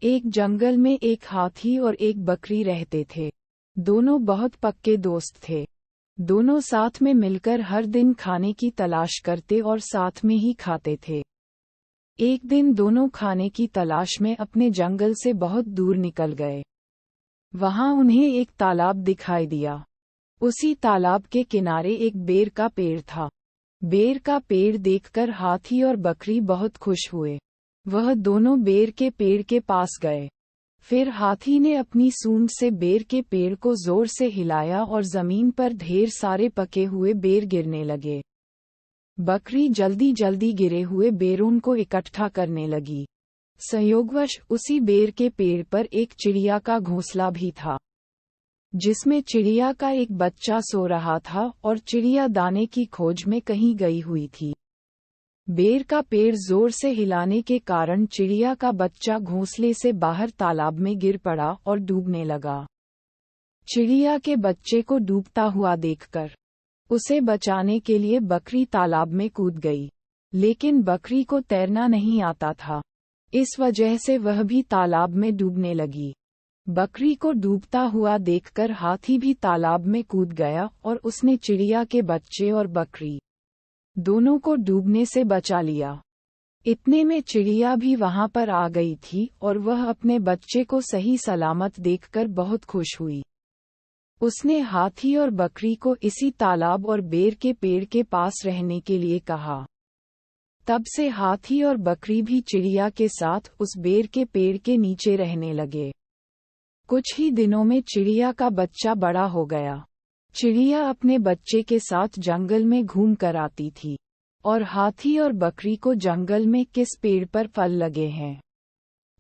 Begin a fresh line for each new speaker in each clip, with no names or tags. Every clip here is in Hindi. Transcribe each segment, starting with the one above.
एक जंगल में एक हाथी और एक बकरी रहते थे। दोनों बहुत पक्के दोस्त थे। दोनों साथ में मिलकर हर दिन खाने की तलाश करते और साथ में ही खाते थे। एक दिन दोनों खाने की तलाश में अपने जंगल से बहुत दूर निकल गए। वहां उन्हें एक तालाब दिखाई दिया। उसी तालाब के किनारे एक बेर का पेड़ था। बेर का पेड़ देखकर हाथी और बकरी बहुत खुश हुए। वह दोनों बेर के पेड़ के पास गए। फिर हाथी ने अपनी सूंड से बेर के पेड़ को जोर से हिलाया और जमीन पर ढेर सारे पके हुए बेर गिरने लगे। बकरी जल्दी जल्दी गिरे हुए बेरों को इकट्ठा करने लगी। संयोगवश उसी बेर के पेड़ पर एक चिड़िया का घोंसला भी था, जिसमें चिड़िया का एक बच्चा सो रहा था और चिड़िया दाने की खोज में कहीं गई हुई थी। बेर का पेड़ जोर से हिलाने के कारण चिड़िया का बच्चा घोंसले से बाहर तालाब में गिर पड़ा और डूबने लगा। चिड़िया के बच्चे को डूबता हुआ देखकर उसे बचाने के लिए बकरी तालाब में कूद गई, लेकिन बकरी को तैरना नहीं आता था। इस वजह से वह भी तालाब में डूबने लगी। बकरी को डूबता हुआ देखकर हाथी भी तालाब में कूद गया और उसने चिड़िया के बच्चे और बकरी दोनों को डूबने से बचा लिया। इतने में चिड़िया भी वहां पर आ गई थी और वह अपने बच्चे को सही सलामत देखकर बहुत खुश हुई। उसने हाथी और बकरी को इसी तालाब और बेर के पेड़ के पास रहने के लिए कहा। तब से हाथी और बकरी भी चिड़िया के साथ उस बेर के पेड़ के नीचे रहने लगे। कुछ ही दिनों में चिड़िया का बच्चा बड़ा हो गया। चिड़िया अपने बच्चे के साथ जंगल में घूम कर आती थी और हाथी और बकरी को जंगल में किस पेड़ पर फल लगे हैं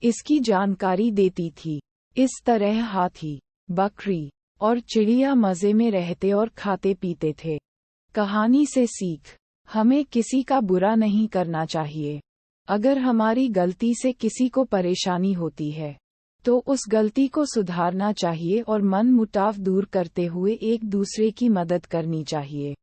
इसकी जानकारी देती थी। इस तरह हाथी, बकरी और चिड़िया मजे में रहते और खाते पीते थे। कहानी से सीख: हमें किसी का बुरा नहीं करना चाहिए। अगर हमारी गलती से किसी को परेशानी होती है तो उस गलती को सुधारना चाहिए और मन मुटाव दूर करते हुए एक दूसरे की मदद करनी चाहिए।